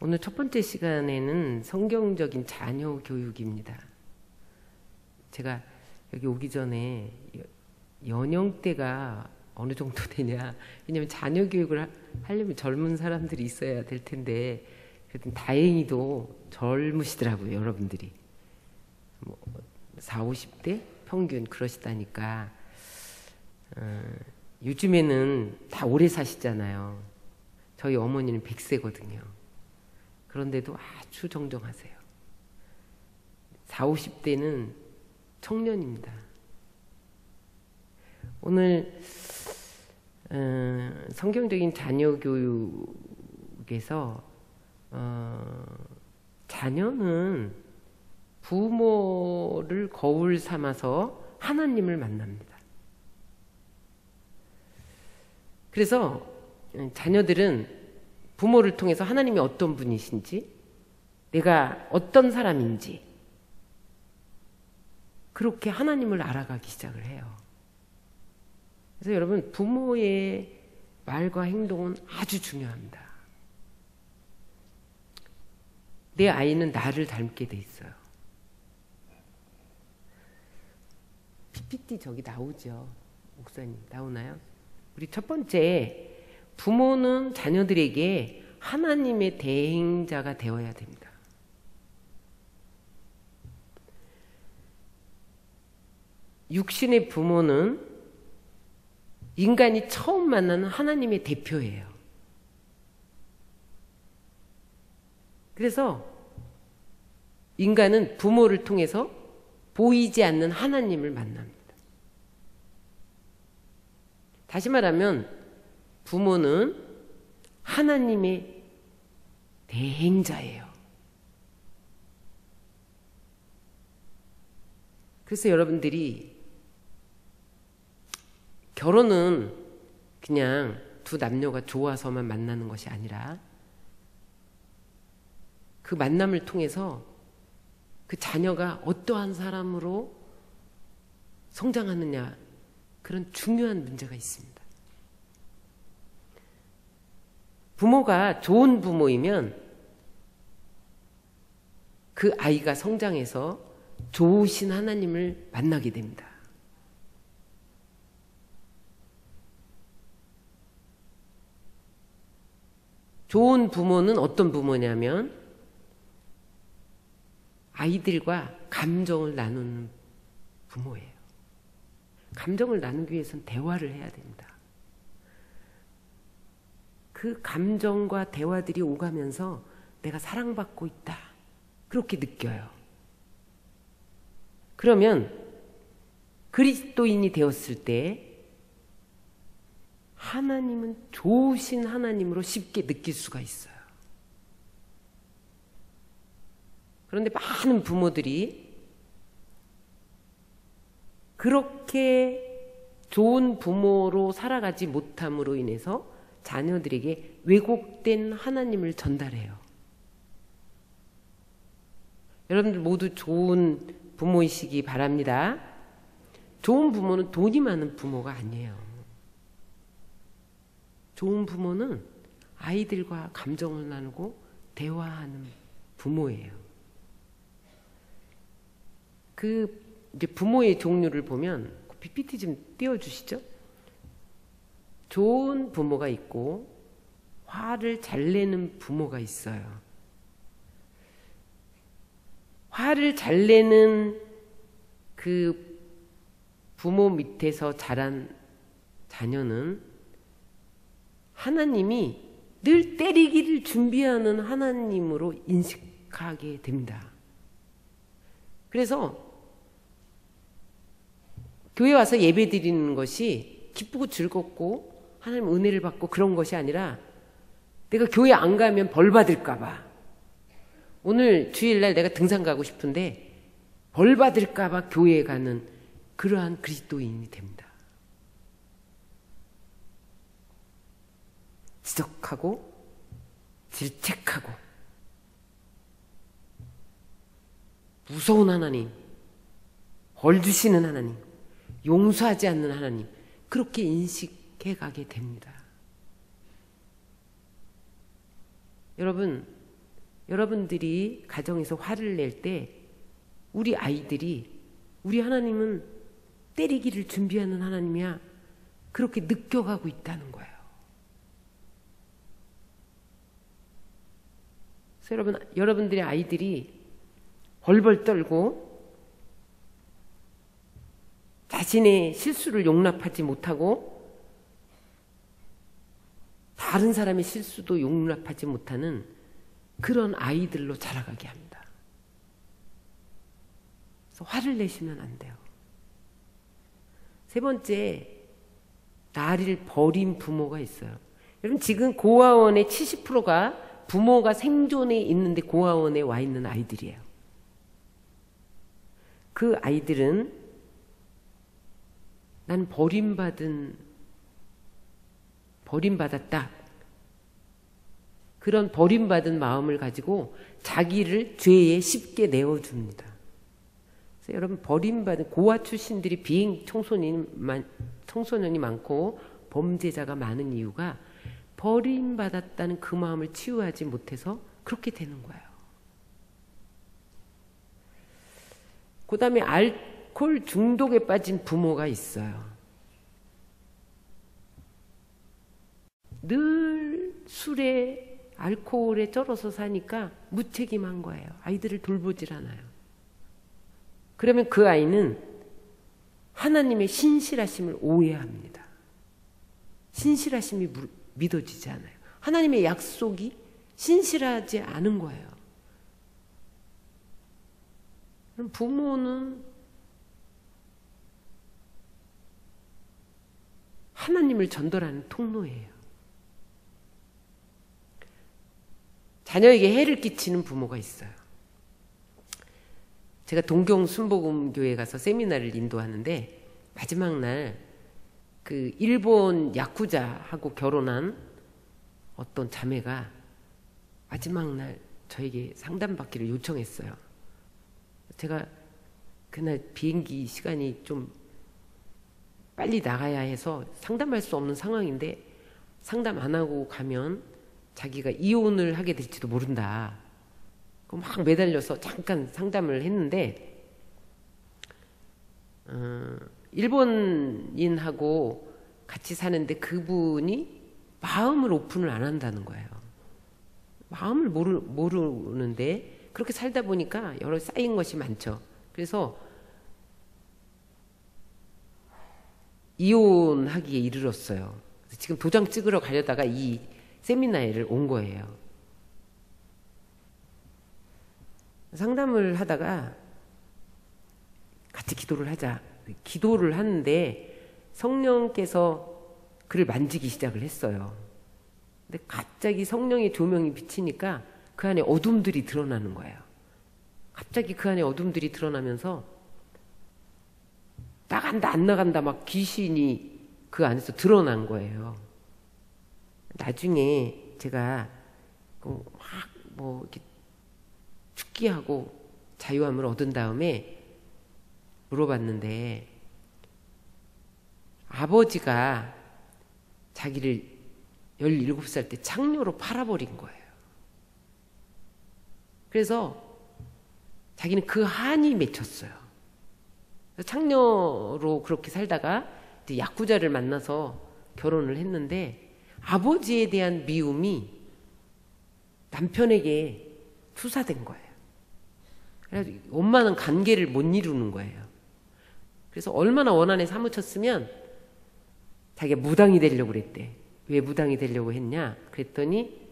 오늘 첫 번째 시간에는 성경적인 자녀 교육입니다. 제가 여기 오기 전에 연령대가 어느 정도 되냐, 왜냐면 자녀 교육을 하려면 젊은 사람들이 있어야 될 텐데, 그래도 다행히도 젊으시더라고요. 여러분들이 뭐 40, 50대 평균 그러시다니까. 요즘에는 다 오래 사시잖아요. 저희 어머니는 100세거든요. 그런데도 아주 정정하세요. 40, 50대는 청년입니다. 오늘 성경적인 자녀 교육에서 자녀는 부모를 거울 삼아서 하나님을 만납니다. 그래서 자녀들은 부모를 통해서 하나님이 어떤 분이신지, 내가 어떤 사람인지, 그렇게 하나님을 알아가기 시작을 해요. 그래서 여러분, 부모의 말과 행동은 아주 중요합니다. 내 아이는 나를 닮게 돼 있어요. PPT 저기 나오죠? 목사님 나오나요? 우리 첫 번째, 부모는 자녀들에게 하나님의 대행자가 되어야 됩니다. 육신의 부모는 인간이 처음 만나는 하나님의 대표예요. 그래서 인간은 부모를 통해서 보이지 않는 하나님을 만납니다. 다시 말하면 부모는 하나님의 대행자예요. 그래서 여러분들이 결혼은 그냥 두 남녀가 좋아서만 만나는 것이 아니라 그 만남을 통해서 그 자녀가 어떠한 사람으로 성장하느냐, 그런 중요한 문제가 있습니다. 부모가 좋은 부모이면 그 아이가 성장해서 좋으신 하나님을 만나게 됩니다. 좋은 부모는 어떤 부모냐면 아이들과 감정을 나누는 부모예요. 감정을 나누기 위해서는 대화를 해야 됩니다. 그 감정과 대화들이 오가면서 내가 사랑받고 있다, 그렇게 느껴요. 그러면 그리스도인이 되었을 때 하나님은 좋으신 하나님으로 쉽게 느낄 수가 있어요. 그런데 많은 부모들이 그렇게 좋은 부모로 살아가지 못함으로 인해서 자녀들에게 왜곡된 하나님을 전달해요. 여러분들 모두 좋은 부모이시기 바랍니다. 좋은 부모는 돈이 많은 부모가 아니에요. 좋은 부모는 아이들과 감정을 나누고 대화하는 부모예요. 이제 부모의 종류를 보면 PPT 좀 띄워주시죠. 좋은 부모가 있고 화를 잘 내는 부모가 있어요. 화를 잘 내는 그 부모 밑에서 자란 자녀는 하나님이 늘 때리기를 준비하는 하나님으로 인식하게 됩니다. 그래서 교회 와서 예배 드리는 것이 기쁘고 즐겁고 하나님 은혜를 받고 그런 것이 아니라 내가 교회 안 가면 벌 받을까 봐, 오늘 주일날 내가 등산 가고 싶은데 벌 받을까 봐 교회에 가는 그러한 그리스도인이 됩니다. 지적하고 질책하고 무서운 하나님, 벌 주시는 하나님, 용서하지 않는 하나님, 그렇게 인식해 가게 됩니다. 여러분, 여러분들이 가정에서 화를 낼 때 우리 아이들이 우리 하나님은 때리기를 준비하는 하나님이야, 그렇게 느껴가고 있다는 거예요. 그래서 여러분들의 아이들이 벌벌 떨고 자신의 실수를 용납하지 못하고 다른 사람의 실수도 용납하지 못하는 그런 아이들로 자라가게 합니다. 그래서 화를 내시면 안 돼요. 세 번째, 나를 버린 부모가 있어요. 여러분, 지금 고아원의 70%가 부모가 생존에 있는데 고아원에 와 있는 아이들이에요. 그 아이들은 난 버림받았다. 그런 버림받은 마음을 가지고 자기를 죄에 쉽게 내어줍니다. 그래서 여러분, 버림받은 고아 출신들이 비행 청소년이 많고 범죄자가 많은 이유가 버림받았다는 그 마음을 치유하지 못해서 그렇게 되는 거예요. 그 다음에 알코올 중독에 빠진 부모가 있어요. 늘 술에 알코올에 쩔어서 사니까 무책임한 거예요. 아이들을 돌보질 않아요. 그러면 그 아이는 하나님의 신실하심을 오해합니다. 신실하심이 믿어지지 않아요. 하나님의 약속이 신실하지 않은 거예요. 그럼 부모는 하나님을 전달하는 통로예요. 자녀에게 해를 끼치는 부모가 있어요. 제가 동경 순복음교회 가서 세미나를 인도하는데 마지막 날 그 일본 야쿠자하고 결혼한 어떤 자매가 마지막 날 저에게 상담받기를 요청했어요. 제가 그날 비행기 시간이 좀 빨리 나가야 해서 상담할 수 없는 상황인데 상담 안 하고 가면 자기가 이혼을 하게 될지도 모른다. 막 매달려서 잠깐 상담을 했는데 일본인하고 같이 사는데 그분이 마음을 오픈을 안 한다는 거예요. 마음을 모르는데 그렇게 살다 보니까 여러 쌓인 것이 많죠. 그래서 이혼하기에 이르렀어요. 지금 도장 찍으러 가려다가 이 세미나에를 온 거예요. 상담을 하다가 같이 기도를 하자. 기도를 하는데 성령께서 그를 만지기 시작을 했어요. 근데 갑자기 성령의 조명이 비치니까 그 안에 어둠들이 드러나는 거예요. 갑자기 그 안에 어둠들이 드러나면서 나간다 안 나간다 막 귀신이 그 안에서 드러난 거예요. 나중에 제가 막 이렇게 축기하고 자유함을 얻은 다음에 물어봤는데 아버지가 자기를 17살 때 창녀로 팔아버린 거예요. 그래서 자기는 그 한이 맺혔어요. 창녀로 그렇게 살다가 이제 야쿠자를 만나서 결혼을 했는데 아버지에 대한 미움이 남편에게 투사된 거예요. 그래서 엄마는 관계를 못 이루는 거예요. 그래서 얼마나 원한에 사무쳤으면 자기가 무당이 되려고 그랬대. 왜 무당이 되려고 했냐? 그랬더니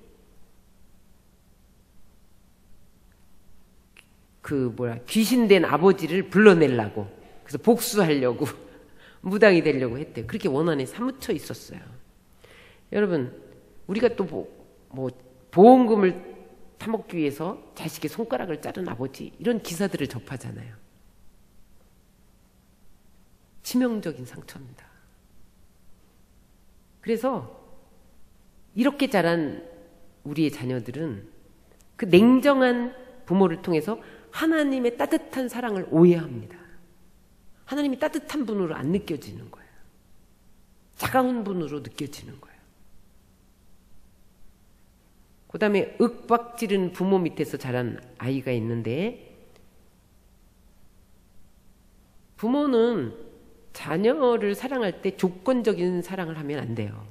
귀신된 아버지를 불러내려고, 그래서 복수하려고 무당이 되려고 했대요. 그렇게 원한에 사무쳐 있었어요. 여러분, 우리가 또 보험금을 타먹기 위해서 자식의 손가락을 자른 아버지, 이런 기사들을 접하잖아요. 치명적인 상처입니다. 그래서 이렇게 자란 우리의 자녀들은 그 냉정한 부모를 통해서 하나님의 따뜻한 사랑을 오해합니다. 하나님이 따뜻한 분으로 안 느껴지는 거예요. 차가운 분으로 느껴지는 거예요. 그 다음에 윽박지르는 부모 밑에서 자란 아이가 있는데, 부모는 자녀를 사랑할 때 조건적인 사랑을 하면 안 돼요.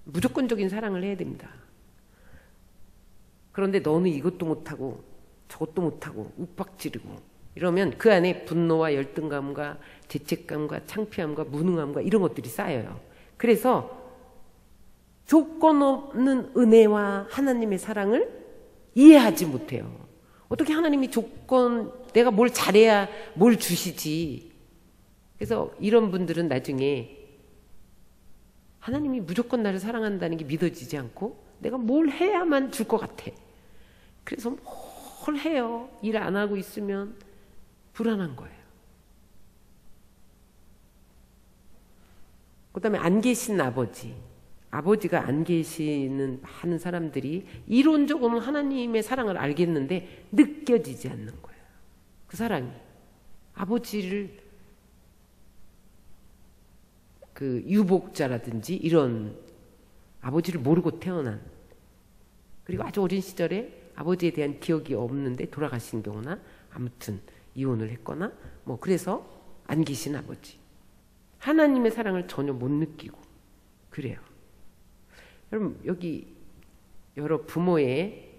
무조건적인 사랑을 해야 됩니다. 그런데 너는 이것도 못하고 저것도 못하고 윽박지르고 이러면 그 안에 분노와 열등감과 죄책감과 창피함과 무능함과 이런 것들이 쌓여요. 그래서 조건 없는 은혜와 하나님의 사랑을 이해하지 못해요. 어떻게 하나님이 내가 뭘 잘해야 뭘 주시지. 그래서 이런 분들은 나중에 하나님이 무조건 나를 사랑한다는 게 믿어지지 않고 내가 뭘 해야만 줄 것 같아. 그래서 뭘 해요. 일 안 하고 있으면 불안한 거예요. 그 다음에 안 계신 아버지가 안 계시는 많은 사람들이 이론적으로는 하나님의 사랑을 알겠는데 느껴지지 않는 거예요. 그 사랑이. 아버지를 그 유복자라든지 이런 아버지를 모르고 태어난, 그리고 아주 어린 시절에 아버지에 대한 기억이 없는데 돌아가신 경우나 아무튼 이혼을 했거나 뭐 그래서 안 계신 아버지. 하나님의 사랑을 전혀 못 느끼고 그래요. 여러분 여기 여러 부모의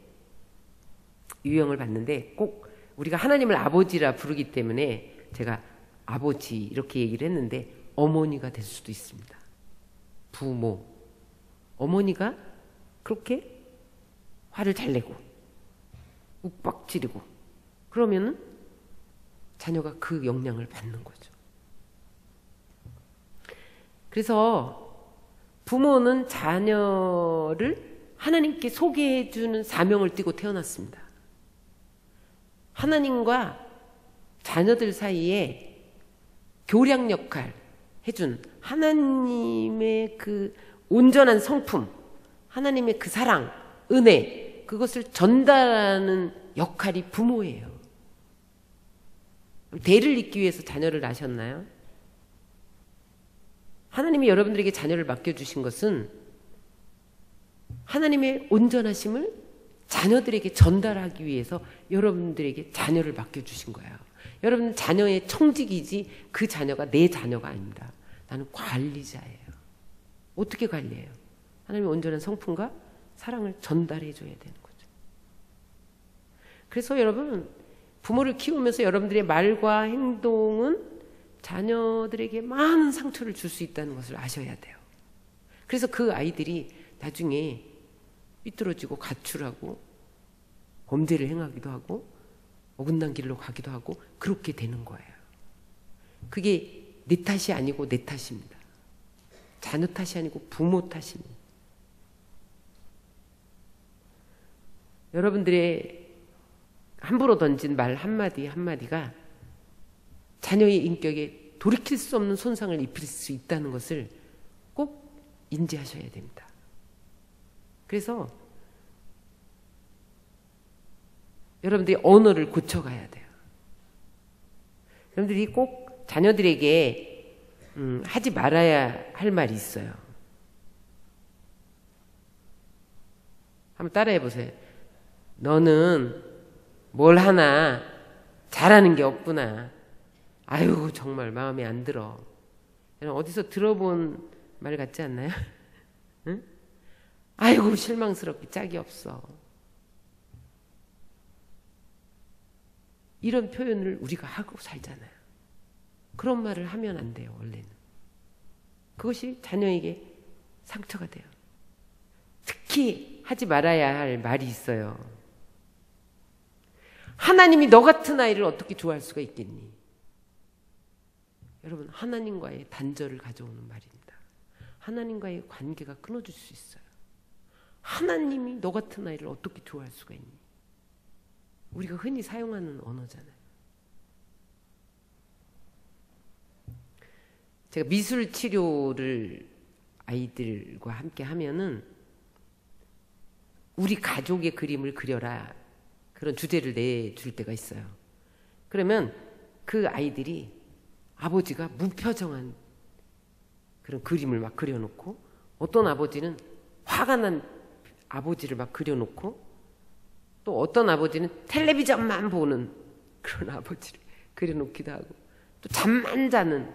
유형을 봤는데 꼭 우리가 하나님을 아버지라 부르기 때문에 제가 아버지 이렇게 얘기를 했는데 어머니가 될 수도 있습니다. 부모. 어머니가 그렇게 화를 잘 내고 욱박지르고 그러면은 자녀가 그 영향을 받는 거죠. 그래서 부모는 자녀를 하나님께 소개해 주는 사명을 띠고 태어났습니다. 하나님과 자녀들 사이에 교량 역할 해준 하나님의 그 온전한 성품, 하나님의 그 사랑, 은혜, 그것을 전달하는 역할이 부모예요. 대를 잇기 위해서 자녀를 낳으셨나요? 하나님이 여러분들에게 자녀를 맡겨주신 것은 하나님의 온전하심을 자녀들에게 전달하기 위해서 여러분들에게 자녀를 맡겨주신 거예요. 여러분 자녀의 청직이지 그 자녀가 내 자녀가 아닙니다. 나는 관리자예요. 어떻게 관리해요? 하나님의 온전한 성품과 사랑을 전달해 줘야 되는 거죠. 그래서 여러분 부모를 키우면서 여러분들의 말과 행동은 자녀들에게 많은 상처를 줄 수 있다는 것을 아셔야 돼요. 그래서 그 아이들이 나중에 삐뚤어지고 가출하고 범죄를 행하기도 하고 어긋난 길로 가기도 하고 그렇게 되는 거예요. 그게 내 탓이 아니고 내 탓입니다. 자녀 탓이 아니고 부모 탓입니다. 여러분들의 함부로 던진 말 한마디 한마디가 자녀의 인격에 돌이킬 수 없는 손상을 입힐 수 있다는 것을 꼭 인지하셔야 됩니다. 그래서 여러분들이 언어를 고쳐가야 돼요. 여러분들이 꼭 자녀들에게 하지 말아야 할 말이 있어요. 한번 따라해 보세요. 너는 뭘 하나 잘하는 게 없구나. 아유 정말 마음에 안 들어. 어디서 들어본 말 같지 않나요? 응? 아이고 실망스럽게 짝이 없어. 이런 표현을 우리가 하고 살잖아요. 그런 말을 하면 안 돼요. 원래는. 그것이 자녀에게 상처가 돼요. 특히 하지 말아야 할 말이 있어요. 하나님이 너 같은 아이를 어떻게 좋아할 수가 있겠니? 여러분 하나님과의 단절을 가져오는 말입니다. 하나님과의 관계가 끊어질 수 있어요. 하나님이 너 같은 아이를 어떻게 좋아할 수가 있니? 우리가 흔히 사용하는 언어잖아요. 제가 미술 치료를 아이들과 함께 하면은 우리 가족의 그림을 그려라 그런 주제를 내줄 때가 있어요. 그러면 그 아이들이 아버지가 무표정한 그런 그림을 막 그려놓고 어떤 아버지는 화가 난 아버지를 막 그려놓고, 또 어떤 아버지는 텔레비전만 보는 그런 아버지를 그려놓기도 하고, 또 잠만 자는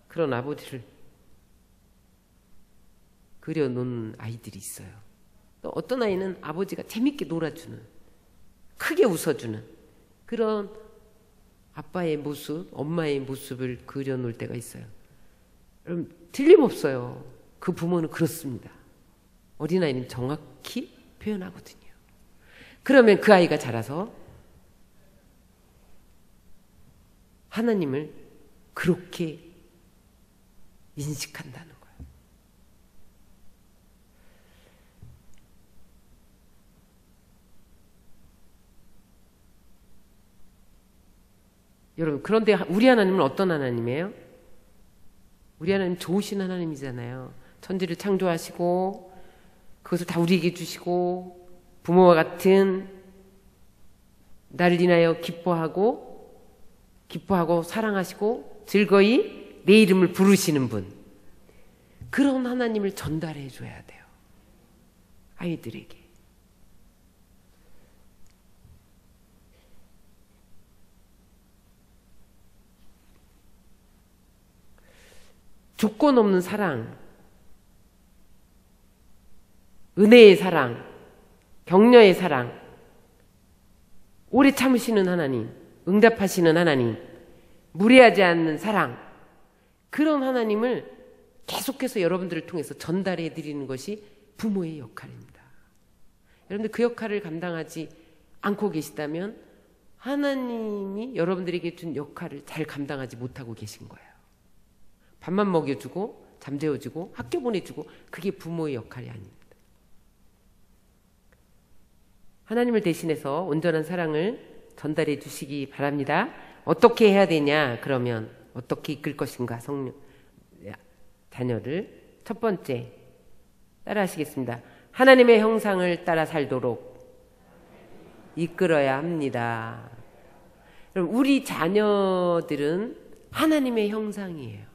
그런 아버지를 그려놓은 아이들이 있어요. 또 어떤 아이는 아버지가 재밌게 놀아주는, 크게 웃어주는 그런 아빠의 모습, 엄마의 모습을 그려놓을 때가 있어요. 여러분, 틀림없어요. 그 부모는 그렇습니다. 어린아이는 정확히 표현하거든요. 그러면 그 아이가 자라서 하나님을 그렇게 인식한다는 거예요. 여러분, 그런데 우리 하나님은 어떤 하나님이에요? 우리 하나님 좋으신 하나님이잖아요. 천지를 창조하시고 그것을 다 우리에게 주시고 부모와 같은 나를 인하여 기뻐하고 사랑하시고 즐거이 내 이름을 부르시는 분, 그런 하나님을 전달해 줘야 돼요. 아이들에게. 조건 없는 사랑, 은혜의 사랑, 격려의 사랑, 오래 참으시는 하나님, 응답하시는 하나님, 무례하지 않는 사랑, 그런 하나님을 계속해서 여러분들을 통해서 전달해 드리는 것이 부모의 역할입니다. 여러분들 그 역할을 감당하지 않고 계시다면 하나님이 여러분들에게 준 역할을 잘 감당하지 못하고 계신 거예요. 밥만 먹여주고 잠재워주고 학교 보내주고, 그게 부모의 역할이 아닙니다. 하나님을 대신해서 온전한 사랑을 전달해 주시기 바랍니다. 어떻게 해야 되냐? 그러면 어떻게 이끌 것인가? 성령 자녀를 첫 번째 따라 하시겠습니다. 하나님의 형상을 따라 살도록 이끌어야 합니다. 그럼 우리 자녀들은 하나님의 형상이에요.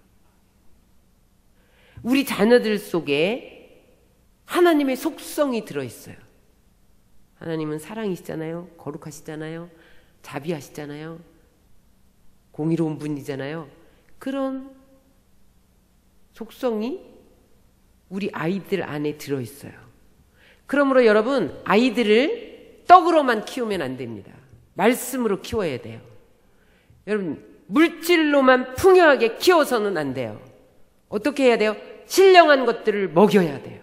우리 자녀들 속에 하나님의 속성이 들어있어요. 하나님은 사랑이시잖아요. 거룩하시잖아요. 자비하시잖아요. 공의로운 분이잖아요. 그런 속성이 우리 아이들 안에 들어있어요. 그러므로 여러분, 아이들을 떡으로만 키우면 안 됩니다. 말씀으로 키워야 돼요. 여러분, 물질로만 풍요하게 키워서는 안 돼요. 어떻게 해야 돼요? 신령한 것들을 먹여야 돼요.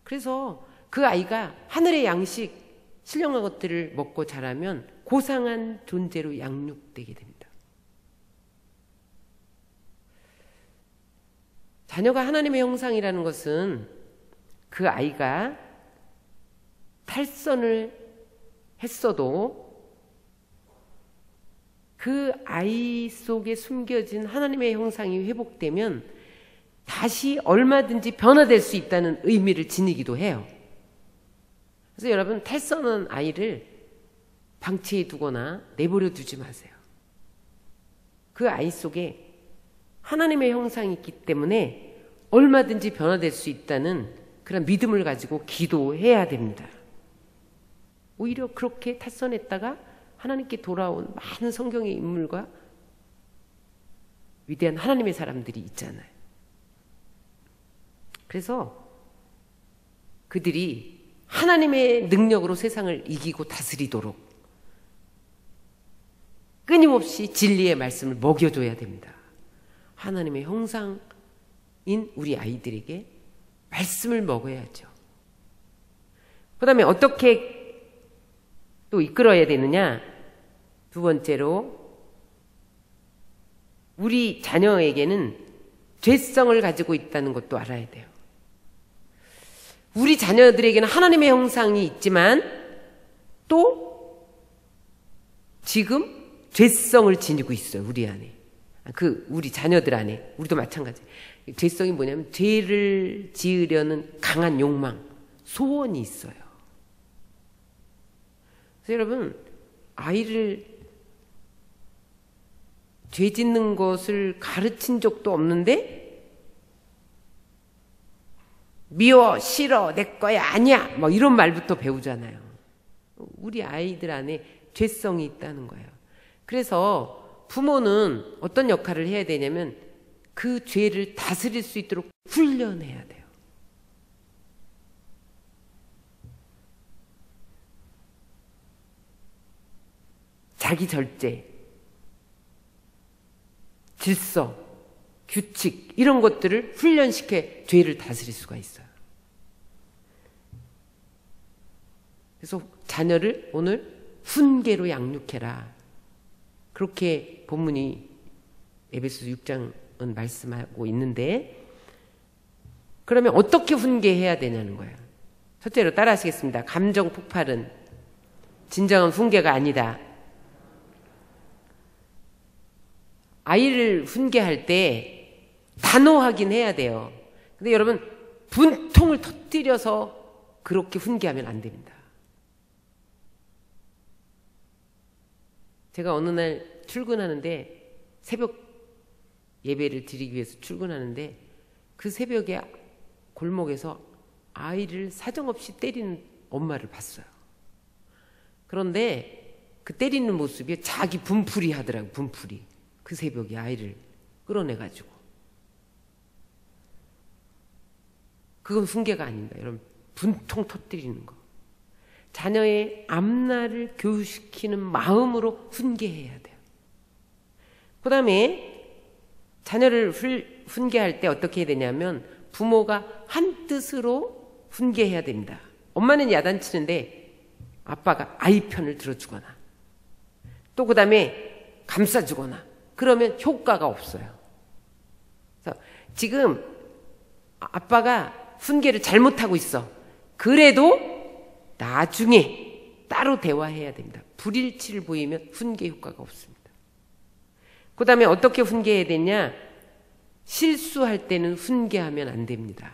그래서 그 아이가 하늘의 양식, 신령한 것들을 먹고 자라면 고상한 존재로 양육되게 됩니다. 자녀가 하나님의 형상이라는 것은 그 아이가 탈선을 했어도 그 아이 속에 숨겨진 하나님의 형상이 회복되면 다시 얼마든지 변화될 수 있다는 의미를 지니기도 해요. 그래서 여러분, 탈선한 아이를 방치해 두거나 내버려 두지 마세요. 그 아이 속에 하나님의 형상이 있기 때문에 얼마든지 변화될 수 있다는 그런 믿음을 가지고 기도해야 됩니다. 오히려 그렇게 탈선했다가 하나님께 돌아온 많은 성경의 인물과 위대한 하나님의 사람들이 있잖아요. 그래서 그들이 하나님의 능력으로 세상을 이기고 다스리도록 끊임없이 진리의 말씀을 먹여줘야 됩니다. 하나님의 형상인 우리 아이들에게 말씀을 먹어야죠. 그 다음에 어떻게 또 이끌어야 되느냐? 두 번째로, 우리 자녀에게는 죄성을 가지고 있다는 것도 알아야 돼요. 우리 자녀들에게는 하나님의 형상이 있지만 또 지금 죄성을 지니고 있어요. 우리 안에. 우리 자녀들 안에. 우리도 마찬가지. 죄성이 뭐냐면 죄를 지으려는 강한 욕망, 소원이 있어요. 그래서 여러분, 아이를 죄 짓는 것을 가르친 적도 없는데 미워, 싫어, 내 거야, 아니야, 뭐 이런 말부터 배우잖아요. 우리 아이들 안에 죄성이 있다는 거예요. 그래서 부모는 어떤 역할을 해야 되냐면 그 죄를 다스릴 수 있도록 훈련해야 돼요. 자기 절제, 질서, 규칙 이런 것들을 훈련시켜 죄를 다스릴 수가 있어요. 그래서 자녀를 오늘 훈계로 양육해라. 그렇게 본문이 에베소서 6장은 말씀하고 있는데, 그러면 어떻게 훈계해야 되냐는 거예요. 첫째로 따라하시겠습니다. 감정 폭발은 진정한 훈계가 아니다. 아이를 훈계할 때 단호하긴 해야 돼요. 근데 여러분, 분통을 터뜨려서 그렇게 훈계하면 안 됩니다. 제가 어느 날 출근하는데, 새벽 예배를 드리기 위해서 출근하는데, 그 새벽에 골목에서 아이를 사정없이 때리는 엄마를 봤어요. 그런데 그 때리는 모습이 자기 분풀이 하더라고요. 분풀이. 그 새벽에 아이를 끌어내가지고. 그건 훈계가 아닙니다. 여러분, 분통 터뜨리는 거. 자녀의 앞날을 교육시키는 마음으로 훈계해야 돼요. 그 다음에 자녀를 훈계할 때 어떻게 해야 되냐면 부모가 한 뜻으로 훈계해야 됩니다. 엄마는 야단치는데 아빠가 아이 편을 들어주거나 또 그 다음에 감싸주거나 그러면 효과가 없어요. 그래서 지금 아빠가 훈계를 잘못하고 있어. 그래도 나중에 따로 대화해야 됩니다. 불일치를 보이면 훈계 효과가 없습니다. 그 다음에 어떻게 훈계해야 되냐? 실수할 때는 훈계하면 안 됩니다.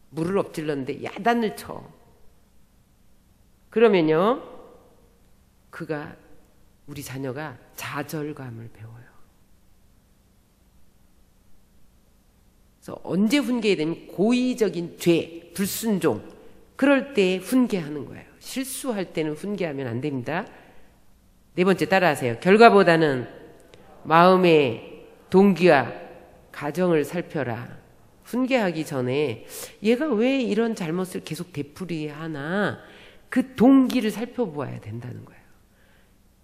물을 엎질렀는데 야단을 쳐. 그러면요, 우리 자녀가 좌절감을 배워요. 그래서 언제 훈계해야 되면 고의적인 죄, 불순종, 그럴 때 훈계하는 거예요. 실수할 때는 훈계하면 안 됩니다. 네 번째 따라하세요. 결과보다는 마음의 동기와 가정을 살펴라. 훈계하기 전에 얘가 왜 이런 잘못을 계속 되풀이하나 그 동기를 살펴보아야 된다는 거예요.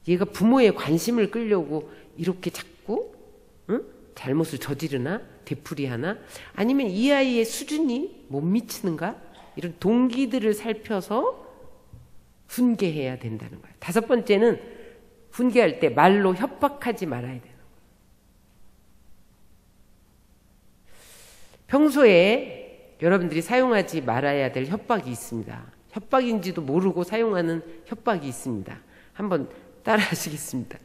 얘가 부모의 관심을 끌려고 이렇게 자꾸 잘못을 저지르나 되풀이하나 아니면 이 아이의 수준이 못 미치는가 이런 동기들을 살펴서 훈계해야 된다는 거예요. 다섯 번째는 훈계할 때 말로 협박하지 말아야 되는 거예요. 평소에 여러분들이 사용하지 말아야 될 협박이 있습니다. 협박인지도 모르고 사용하는 협박이 있습니다. 한번 따라 하시겠습니다.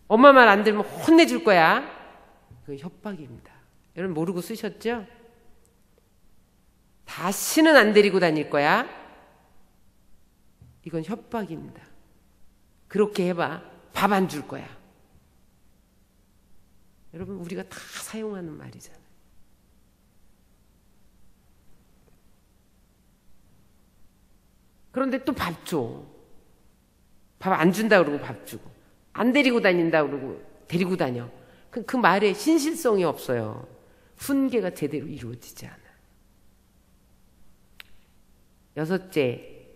엄마 말 안 들으면 혼내줄 거야. 그건 협박입니다. 여러분 모르고 쓰셨죠? 다시는 안 데리고 다닐 거야. 이건 협박입니다. 그렇게 해봐. 밥 안 줄 거야. 여러분 우리가 다 사용하는 말이잖아요. 그런데 또 밥 줘. 밥 안 준다 그러고 밥 주고 안 데리고 다닌다 그러고 데리고 다녀. 그 말에 신실성이 없어요. 훈계가 제대로 이루어지지 않아. 여섯째,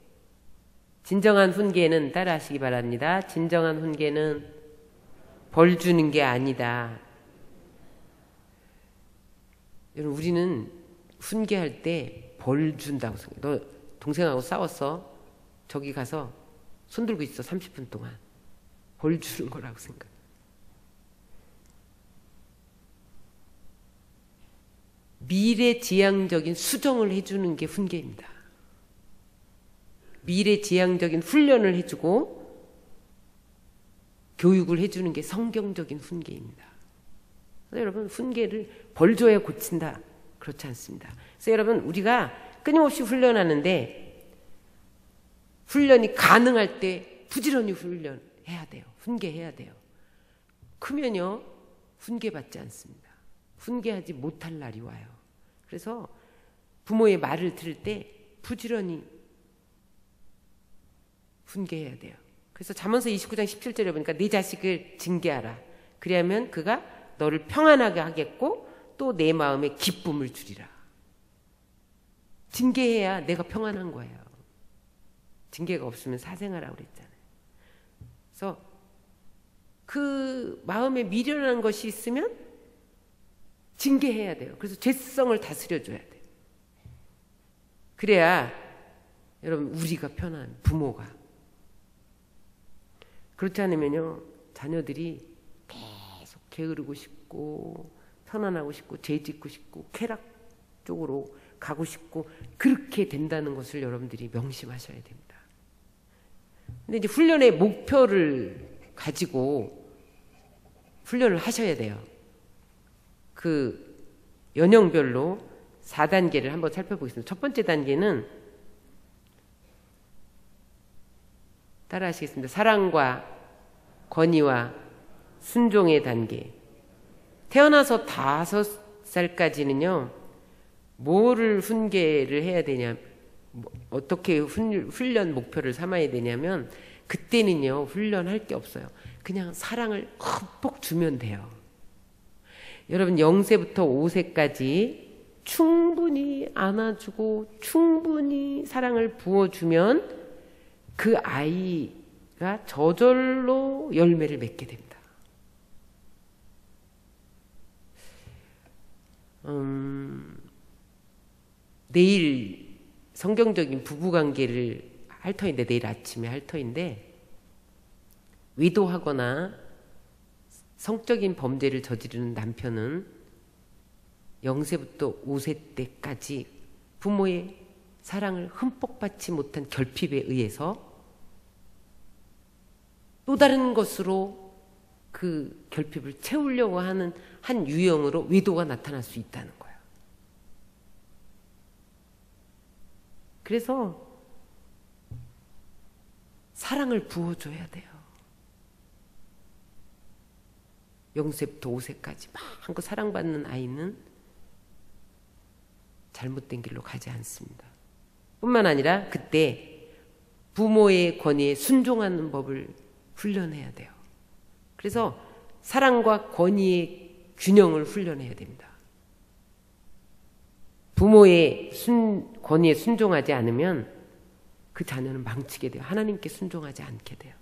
진정한 훈계는 따라하시기 바랍니다. 진정한 훈계는 벌 주는 게 아니다. 여러분 우리는 훈계할 때 벌 준다고 생각해. 너 동생하고 싸웠어? 저기 가서 손 들고 있어 30분 동안. 벌 주는 거라고 생각해. 미래지향적인 수정을 해주는 게 훈계입니다. 미래지향적인 훈련을 해주고 교육을 해주는 게 성경적인 훈계입니다. 그래서 여러분 훈계를 벌 줘야 고친다. 그렇지 않습니다. 그래서 여러분 우리가 끊임없이 훈련하는데 훈련이 가능할 때 부지런히 훈련해야 돼요. 훈계해야 돼요. 크면요 훈계받지 않습니다. 훈계하지 못할 날이 와요. 그래서 부모의 말을 들을 때 부지런히 훈계해야 돼요. 그래서 잠언서 29장 17절에 보니까 네 자식을 징계하라. 그리하면 그가 너를 평안하게 하겠고 또 내 마음에 기쁨을 주리라. 징계해야 내가 평안한 거예요. 징계가 없으면 사생하라고 그랬잖아요. 그래서 그 마음에 미련한 것이 있으면 징계해야 돼요. 그래서 죄성을 다스려줘야 돼요. 그래야 여러분 우리가 편한 부모가. 그렇지 않으면요 자녀들이 계속 게으르고 싶고 편안하고 싶고 죄 짓고 싶고 쾌락 쪽으로 가고 싶고 그렇게 된다는 것을 여러분들이 명심하셔야 됩니다. 근데 이제 훈련의 목표를 가지고 훈련을 하셔야 돼요. 그 연령별로 4단계를 한번 살펴보겠습니다. 첫 번째 단계는 따라 하시겠습니다. 사랑과 권위와 순종의 단계. 태어나서 5살까지는요 뭐를 훈계를 해야 되냐, 어떻게 훈련 목표를 삼아야 되냐면 그때는요 훈련할 게 없어요. 그냥 사랑을 흠뻑 주면 돼요. 여러분 0세부터 5세까지 충분히 안아주고 충분히 사랑을 부어주면 그 아이가 저절로 열매를 맺게 됩니다. 내일 성경적인 부부관계를 할 터인데, 내일 아침에 할 터인데, 위도하거나 성적인 범죄를 저지르는 남편은 0세부터 5세 때까지 부모의 사랑을 흠뻑 받지 못한 결핍에 의해서 또 다른 것으로 그 결핍을 채우려고 하는 한 유형으로 위도가 나타날 수 있다는 거예요. 그래서 사랑을 부어줘야 돼요. 0세부터 5세까지 마음껏 사랑받는 아이는 잘못된 길로 가지 않습니다. 뿐만 아니라 그때 부모의 권위에 순종하는 법을 훈련해야 돼요. 그래서 사랑과 권위의 균형을 훈련해야 됩니다. 부모의 권위에 순종하지 않으면 그 자녀는 망치게 돼요. 하나님께 순종하지 않게 돼요.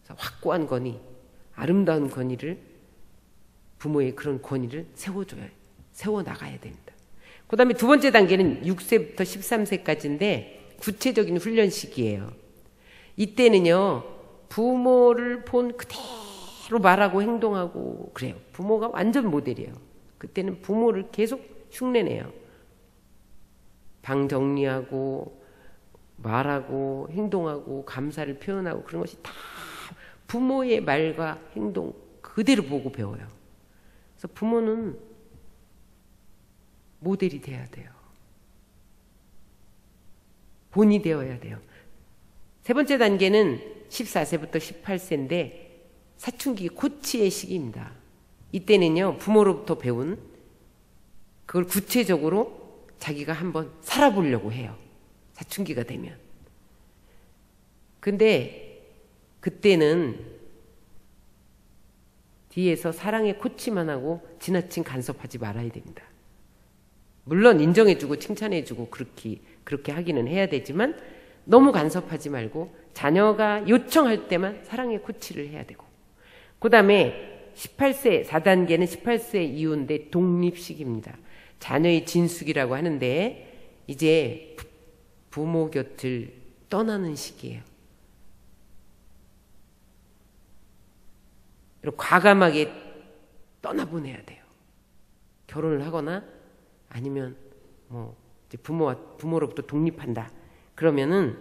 그래서 확고한 권위, 아름다운 권위를, 부모의 그런 권위를 세워나가야 됩니다. 그 다음에 두 번째 단계는 6세부터 13세까지인데 구체적인 훈련 시기예요. 이때는요 부모를 본 그대로 말하고 행동하고 그래요. 부모가 완전 모델이에요. 그때는 부모를 계속 흉내내요. 방 정리하고 말하고 행동하고 감사를 표현하고 그런 것이 다 부모의 말과 행동 그대로 보고 배워요. 그래서 부모는 모델이 돼야 돼요. 본이 되어야 돼요. 세 번째 단계는 14세부터 18세인데 사춘기 코치의 시기입니다. 이때는요 부모로부터 배운 그걸 구체적으로 자기가 한번 살아보려고 해요. 사춘기가 되면. 근데 그때는 뒤에서 사랑의 코치만 하고 지나친 간섭하지 말아야 됩니다. 물론 인정해주고 칭찬해주고 그렇게 하기는 해야 되지만 너무 간섭하지 말고 자녀가 요청할 때만 사랑의 코치를 해야 되고, 그 다음에 18세 4단계는 18세 이후인데 독립식입니다. 자녀의 진숙이라고 하는데 이제 부모 곁을 떠나는 시기예요. 과감하게 떠나보내야 돼요. 결혼을 하거나 아니면 이제 부모로부터 독립한다. 그러면은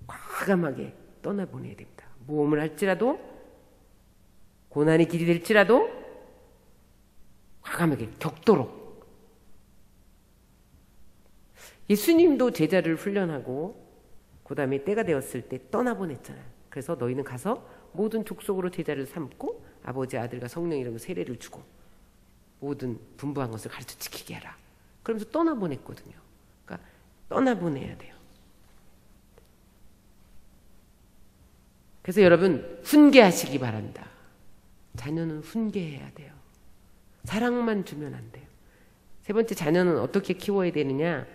과감하게 떠나보내야 됩니다. 모험을 할지라도 고난의 길이 될지라도 과감하게 격도록. 예수님도 제자를 훈련하고 그 다음에 때가 되었을 때 떠나보냈잖아요. 그래서 너희는 가서 모든 족속으로 제자를 삼고 아버지, 아들과 성령 이름으로 세례를 주고 모든 분부한 것을 가르쳐 지키게 하라. 그러면서 떠나보냈거든요. 그러니까 떠나보내야 돼요. 그래서 여러분 훈계하시기 바란다. 자녀는 훈계해야 돼요. 사랑만 주면 안 돼요. 세 번째, 자녀는 어떻게 키워야 되느냐,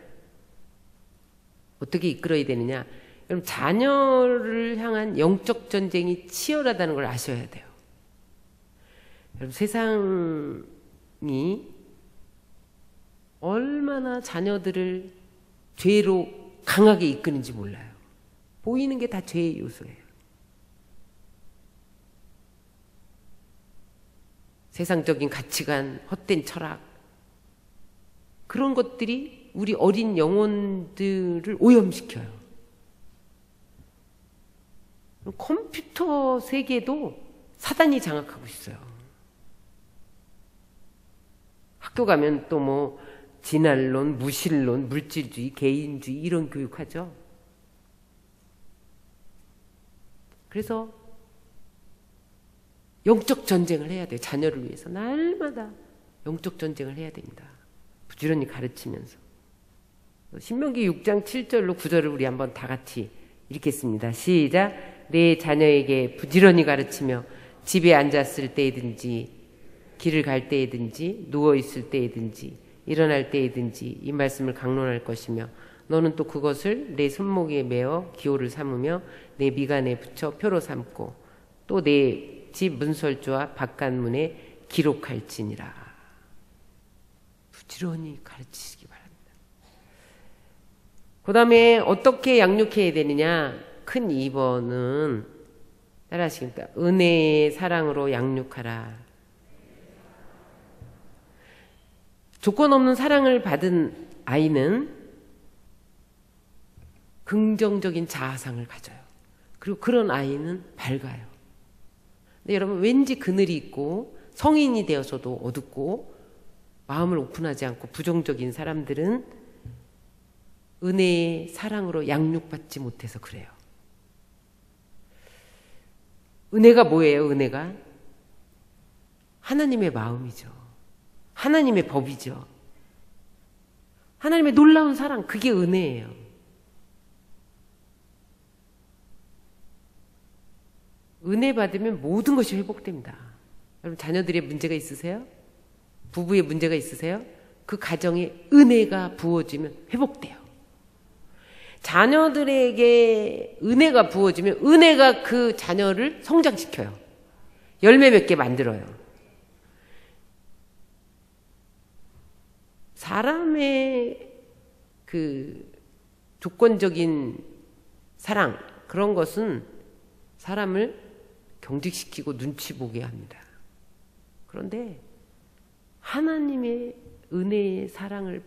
어떻게 이끌어야 되느냐. 여러분 자녀를 향한 영적 전쟁이 치열하다는 걸 아셔야 돼요. 여러분 세상이 얼마나 자녀들을 죄로 강하게 이끄는지 몰라요. 보이는 게 다 죄의 요소예요. 세상적인 가치관, 헛된 철학, 그런 것들이 우리 어린 영혼들을 오염시켜요. 컴퓨터 세계도 사단이 장악하고 있어요. 학교 가면 또 뭐 진할론, 무신론, 물질주의, 개인주의 이런 교육하죠. 그래서 영적 전쟁을 해야 돼요. 자녀를 위해서 날마다 영적 전쟁을 해야 됩니다. 부지런히 가르치면서. 신명기 6장 7절로 9절을 우리 한번 다 같이 읽겠습니다. 시작. 내 자녀에게 부지런히 가르치며 집에 앉았을 때이든지 길을 갈 때이든지 누워있을 때이든지 일어날 때이든지 이 말씀을 강론할 것이며 너는 또 그것을 내 손목에 메어 기호를 삼으며 내 미간에 붙여 표로 삼고 또 내 집 문설주와 바깥문에 기록할지니라. 부지런히 가르치시기 바랍니다. 그 다음에 어떻게 양육해야 되느냐. 큰 2번은 따라하시겠다. 은혜의 사랑으로 양육하라. 조건 없는 사랑을 받은 아이는 긍정적인 자아상을 가져요. 그리고 그런 아이는 밝아요. 근데 여러분 왠지 그늘이 있고 성인이 되어서도 어둡고 마음을 오픈하지 않고 부정적인 사람들은 은혜의 사랑으로 양육받지 못해서 그래요. 은혜가 뭐예요? 은혜가 하나님의 마음이죠. 하나님의 법이죠. 하나님의 놀라운 사랑, 그게 은혜예요. 은혜 받으면 모든 것이 회복됩니다. 여러분 자녀들의 문제가 있으세요? 부부의 문제가 있으세요? 그 가정에 은혜가 부어지면 회복돼요. 자녀들에게 은혜가 부어지면 은혜가 그 자녀를 성장시켜요. 열매 맺게 만들어요. 사람의 그 조건적인 사랑, 그런 것은 사람을 경직시키고 눈치 보게 합니다. 그런데 하나님의 은혜의 사랑을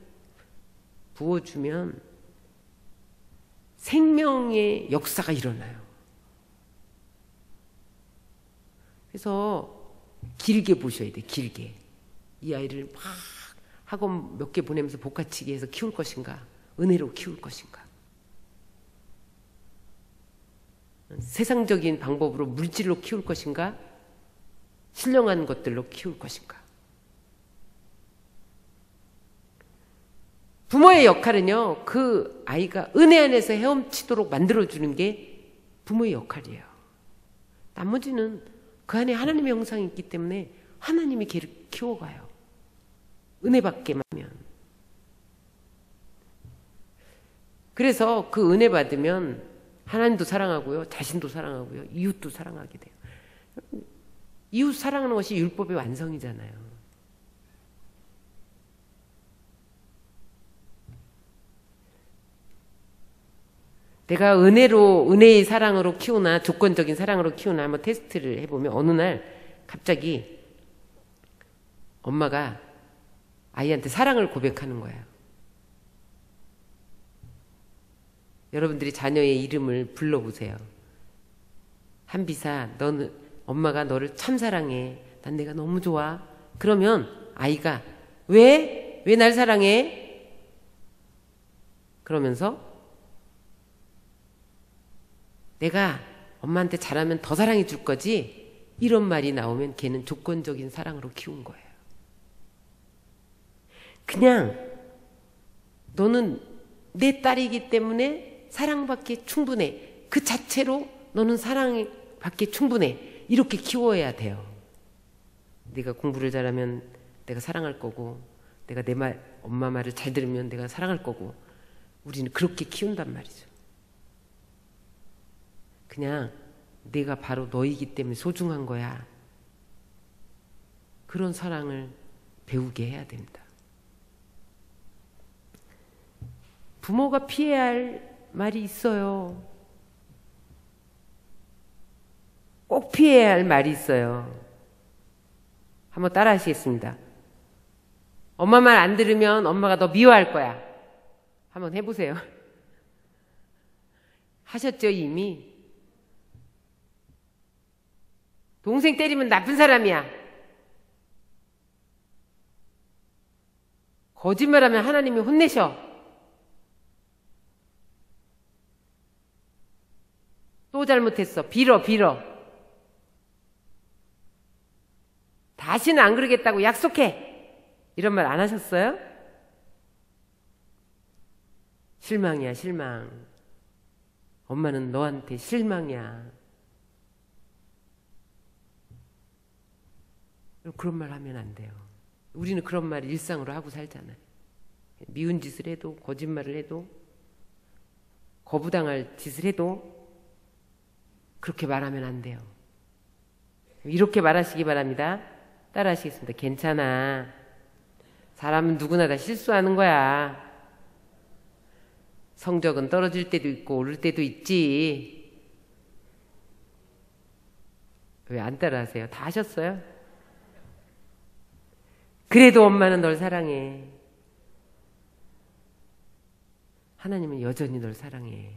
부어주면 생명의 역사가 일어나요. 그래서 길게 보셔야 돼요. 길게. 이 아이를 막 학원 몇 개 보내면서 복가치기 해서 키울 것인가, 은혜로 키울 것인가, 세상적인 방법으로 물질로 키울 것인가, 신령한 것들로 키울 것인가. 부모의 역할은요, 그 아이가 은혜 안에서 헤엄치도록 만들어주는 게 부모의 역할이에요. 나머지는 그 안에 하나님의 형상이 있기 때문에 하나님이 걔를 키워가요. 은혜 받게만 하면. 그래서 그 은혜 받으면 하나님도 사랑하고요, 자신도 사랑하고요, 이웃도 사랑하게 돼요. 이웃 사랑하는 것이 율법의 완성이잖아요. 내가 은혜의 사랑으로 키우나 조건적인 사랑으로 키우나 한번 테스트를 해보면 어느 날 갑자기 엄마가 아이한테 사랑을 고백하는 거예요. 여러분들이 자녀의 이름을 불러보세요. 한비사, 너는, 엄마가 너를 참 사랑해. 난 내가 너무 좋아. 그러면 아이가 왜 날 사랑해? 그러면서 내가 엄마한테 잘하면 더 사랑해 줄 거지? 이런 말이 나오면 걔는 조건적인 사랑으로 키운 거예요. 그냥 너는 내 딸이기 때문에 사랑받기에 충분해. 그 자체로 너는 사랑받기에 충분해. 이렇게 키워야 돼요. 네가 공부를 잘하면 내가 사랑할 거고, 내가 내 말, 엄마 말을 잘 들으면 내가 사랑할 거고, 우리는 그렇게 키운단 말이죠. 그냥 내가 바로 너이기 때문에 소중한 거야. 그런 사랑을 배우게 해야 됩니다. 부모가 피해야 할 말이 있어요. 꼭 피해야 할 말이 있어요. 한번 따라 하시겠습니다. 엄마 말 안 들으면 엄마가 너 미워할 거야. 한번 해보세요. 하셨죠, 이미? 동생 때리면 나쁜 사람이야. 거짓말하면 하나님이 혼내셔. 또 잘못했어. 빌어. 다시는 안 그러겠다고 약속해. 이런 말 안 하셨어요? 실망이야, 실망. 엄마는 너한테 실망이야. 그런 말 하면 안 돼요. 우리는 그런 말 일상으로 하고 살잖아요. 미운 짓을 해도, 거짓말을 해도, 거부당할 짓을 해도 그렇게 말하면 안 돼요. 이렇게 말하시기 바랍니다. 따라 하시겠습니다. 괜찮아. 사람은 누구나 다 실수하는 거야. 성적은 떨어질 때도 있고 오를 때도 있지. 왜 안 따라 하세요? 다 하셨어요? 그래도 엄마는 널 사랑해. 하나님은 여전히 널 사랑해.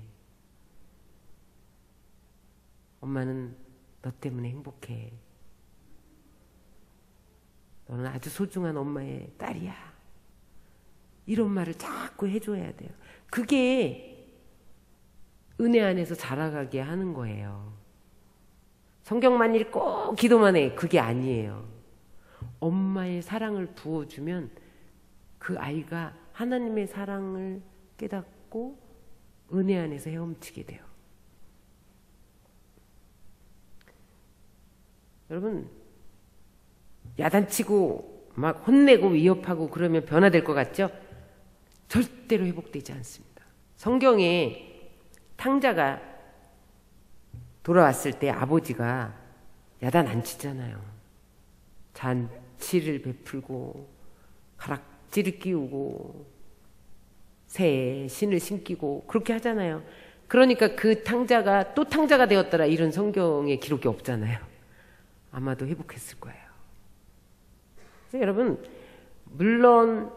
엄마는 너 때문에 행복해. 너는 아주 소중한 엄마의 딸이야. 이런 말을 자꾸 해줘야 돼요. 그게 은혜 안에서 자라가게 하는 거예요. 성경만 읽고 기도만 해. 그게 아니에요. 엄마의 사랑을 부어주면 그 아이가 하나님의 사랑을 깨닫고 은혜 안에서 헤엄치게 돼요. 여러분, 야단치고 막 혼내고 위협하고 그러면 변화될 것 같죠? 절대로 회복되지 않습니다. 성경에 탕자가 돌아왔을 때 아버지가 야단 안 치잖아요. 잔치를 베풀고 가락지를 끼우고 새에 신을 신기고 그렇게 하잖아요. 그러니까 그 탕자가 또 탕자가 되었더라 이런 성경에 기록이 없잖아요. 아마도 회복했을 거예요. 그래서 여러분, 물론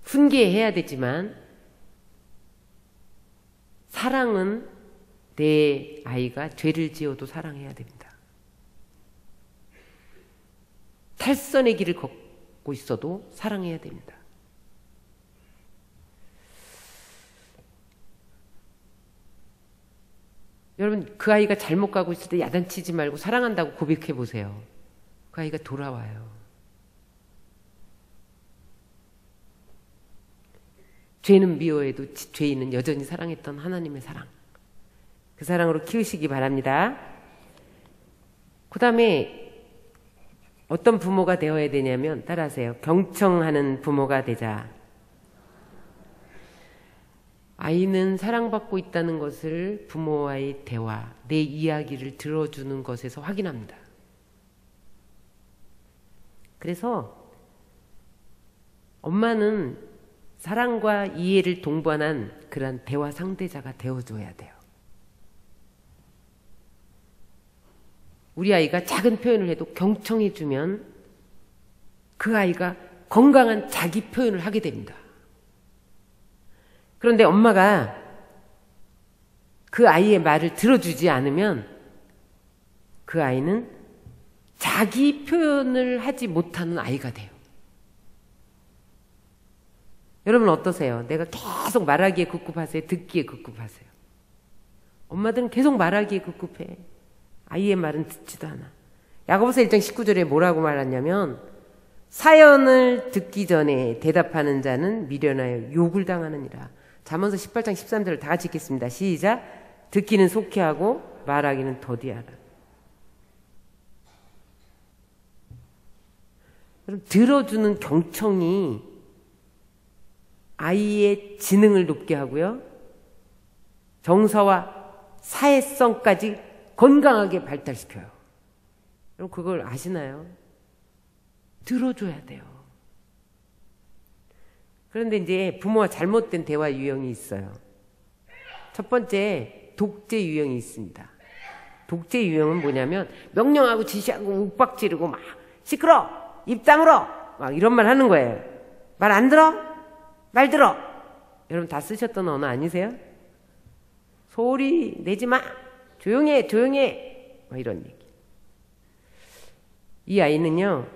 훈계해야 되지만 사랑은 내 아이가 죄를 지어도 사랑해야 됩니다. 탈선의 길을 걷고 있어도 사랑해야 됩니다. 여러분, 그 아이가 잘못 가고 있을 때 야단치지 말고 사랑한다고 고백해 보세요. 그 아이가 돌아와요. 죄는 미워해도 죄인은 여전히 사랑했던 하나님의 사랑. 그 사랑으로 키우시기 바랍니다. 그 다음에 어떤 부모가 되어야 되냐면 따라하세요. 경청하는 부모가 되자. 아이는 사랑받고 있다는 것을 부모와의 대화, 내 이야기를 들어주는 것에서 확인합니다. 그래서 엄마는 사랑과 이해를 동반한 그런 대화 상대자가 되어줘야 돼요. 우리 아이가 작은 표현을 해도 경청해주면 그 아이가 건강한 자기 표현을 하게 됩니다. 그런데 엄마가 그 아이의 말을 들어주지 않으면 그 아이는 자기 표현을 하지 못하는 아이가 돼요. 여러분 어떠세요? 내가 계속 말하기에 급급하세요? 듣기에 급급하세요? 엄마들은 계속 말하기에 급급해. 아이의 말은 듣지도 않아. 야고보서 1장 19절에 뭐라고 말하냐면 사연을 듣기 전에 대답하는 자는 미련하여 욕을 당하느니라. 잠언서 18장 13절을 다 같이 읽겠습니다. 시작. 듣기는 속히하고 말하기는 더디하라. 여러분, 들어주는 경청이 아이의 지능을 높게 하고요, 정서와 사회성까지 건강하게 발달시켜요. 여러분, 그걸 아시나요? 들어줘야 돼요. 그런데 이제 부모와 잘못된 대화 유형이 있어요. 첫 번째, 독재 유형이 있습니다. 독재 유형은 뭐냐면 명령하고 지시하고 욱박지르고 막 시끄러! 입 다물어! 막 이런 말 하는 거예요. 말 안 들어? 말 들어! 여러분 다 쓰셨던 언어 아니세요? 소리 내지 마! 조용해! 조용해! 막 이런 얘기. 이 아이는요,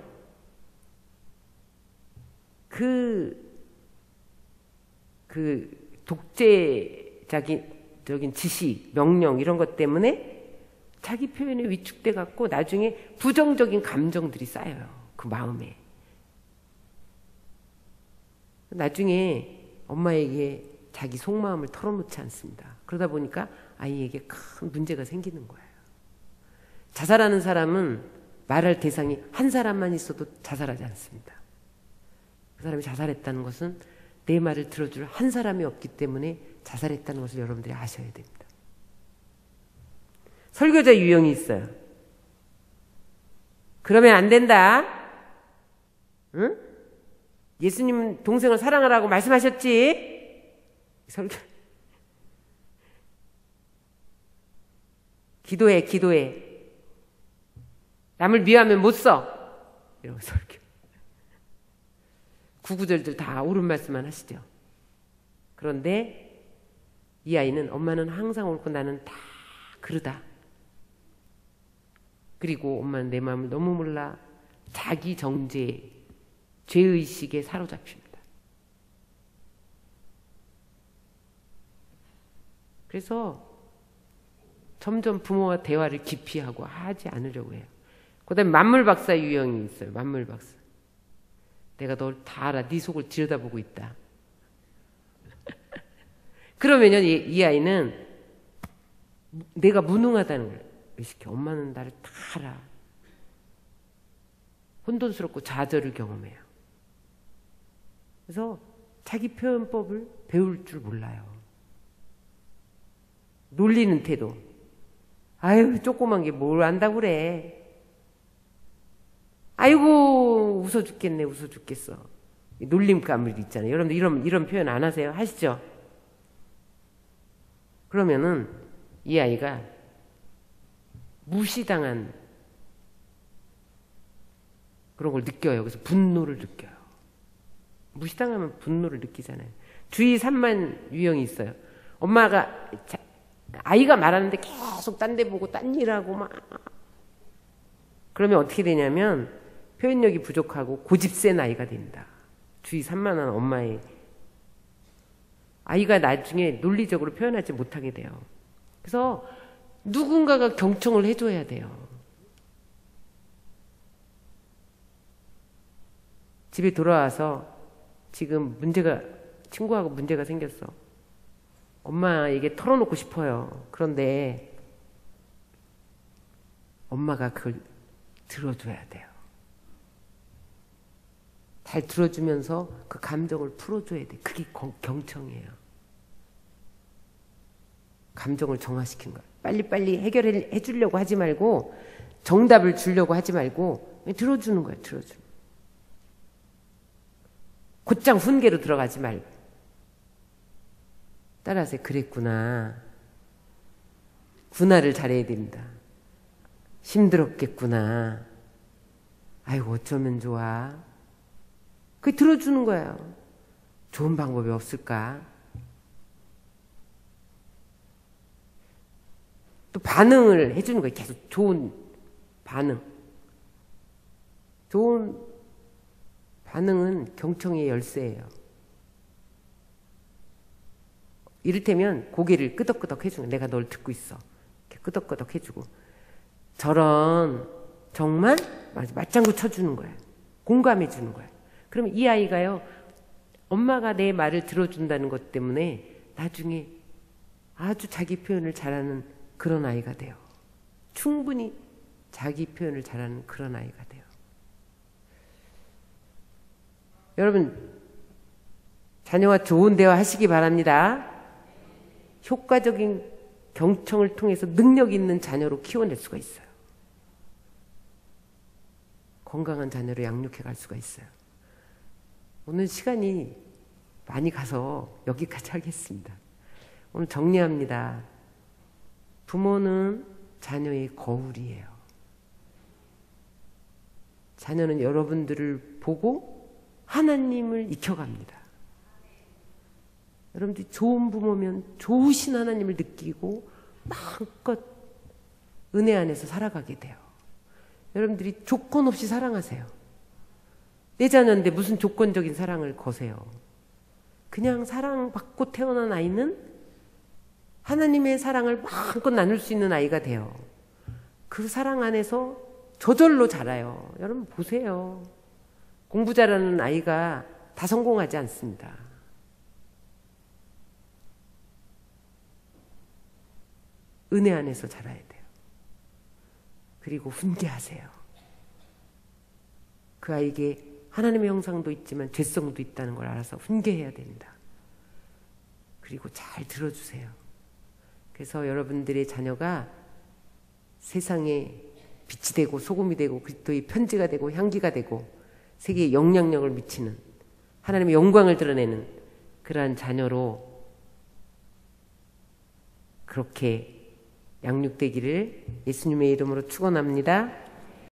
독재적인 지시, 명령 이런 것 때문에 자기 표현에 위축돼 갖고 나중에 부정적인 감정들이 쌓여요. 그 마음에. 나중에 엄마에게 자기 속마음을 털어놓지 않습니다. 그러다 보니까 아이에게 큰 문제가 생기는 거예요. 자살하는 사람은 말할 대상이 한 사람만 있어도 자살하지 않습니다. 그 사람이 자살했다는 것은 내 말을 들어줄 한 사람이 없기 때문에 자살했다는 것을 여러분들이 아셔야 됩니다. 설교자 유형이 있어요. 그러면 안 된다. 응? 예수님 동생을 사랑하라고 말씀하셨지? 설교. 기도해, 기도해. 남을 미워하면 못 써. 이런 설교. 구구절들 다 옳은 말씀만 하시죠. 그런데 이 아이는 엄마는 항상 옳고 나는 다 그러다. 그리고 엄마는 내 마음을 너무 몰라. 자기 정죄, 죄의식에 사로잡힙니다. 그래서 점점 부모와 대화를 깊이 하고 하지 않으려고 해요. 그 다음에 만물박사 유형이 있어요. 만물박사. 내가 널 다 알아. 네 속을 들여다보고 있다. 그러면요, 이 아이는 내가 무능하다는 걸 의식해. 엄마는 나를 다 알아. 혼돈스럽고 좌절을 경험해요. 그래서 자기 표현법을 배울 줄 몰라요. 놀리는 태도. 아유, 조그만 게 뭘 안다고 그래. 아이고, 웃어 죽겠네, 웃어 죽겠어. 놀림감을 있잖아요. 여러분들 이런 표현 안 하세요? 하시죠? 그러면은 이 아이가 무시당한 그런 걸 느껴요. 그래서 분노를 느껴요. 무시당하면 분노를 느끼잖아요. 주의 산만 유형이 있어요. 엄마가, 아이가 말하는데 계속 딴 데 보고 딴 일하고 막. 그러면 어떻게 되냐면 표현력이 부족하고 고집센 아이가 됩니다. 주의 산만한 엄마의. 아이가 나중에 논리적으로 표현하지 못하게 돼요. 그래서 누군가가 경청을 해줘야 돼요. 집에 돌아와서 지금 친구하고 문제가 생겼어. 엄마에게 털어놓고 싶어요. 그런데 엄마가 그걸 들어줘야 돼요. 잘 들어주면서 그 감정을 풀어줘야 돼. 그게 경청이에요. 감정을 정화시킨 거야. 빨리빨리 해결해 주려고 하지 말고, 정답을 주려고 하지 말고 들어주는 거야. 들어주는. 곧장 훈계로 들어가지 말고. 따라하세요. 그랬구나. 군화를 잘해야 된다. 힘들었겠구나. 아이고 어쩌면 좋아. 그게 들어주는 거예요. 좋은 방법이 없을까? 또 반응을 해주는 거예요. 계속 좋은 반응. 좋은 반응은 경청의 열쇠예요. 이를테면 고개를 끄덕끄덕 해주는 거예요. 내가 널 듣고 있어. 이렇게 끄덕끄덕 해주고. 저런 정말 맞장구 쳐주는 거예요. 공감해 주는 거야. 그러면 이 아이가요, 엄마가 내 말을 들어준다는 것 때문에 나중에 아주 자기 표현을 잘하는 그런 아이가 돼요. 충분히 자기 표현을 잘하는 그런 아이가 돼요. 여러분, 자녀와 좋은 대화 하시기 바랍니다. 효과적인 경청을 통해서 능력 있는 자녀로 키워낼 수가 있어요. 건강한 자녀로 양육해 갈 수가 있어요. 오늘 시간이 많이 가서 여기까지 하겠습니다. 오늘 정리합니다. 부모는 자녀의 거울이에요. 자녀는 여러분들을 보고 하나님을 익혀갑니다. 여러분들이 좋은 부모면 좋으신 하나님을 느끼고 마음껏 은혜 안에서 살아가게 돼요. 여러분들이 조건 없이 사랑하세요. 내 자녀인데 무슨 조건적인 사랑을 거세요. 그냥 사랑받고 태어난 아이는 하나님의 사랑을 마음껏 나눌 수 있는 아이가 돼요. 그 사랑 안에서 저절로 자라요. 여러분 보세요. 공부 잘하는 아이가 다 성공하지 않습니다. 은혜 안에서 자라야 돼요. 그리고 훈계하세요. 그 아이에게 하나님의 형상도 있지만 죄성도 있다는 걸 알아서 훈계해야 됩니다. 그리고 잘 들어주세요. 그래서 여러분들의 자녀가 세상에 빛이 되고 소금이 되고 그리스도의 편지가 되고 향기가 되고 세계에 영향력을 미치는 하나님의 영광을 드러내는 그러한 자녀로 그렇게 양육되기를 예수님의 이름으로 축원합니다.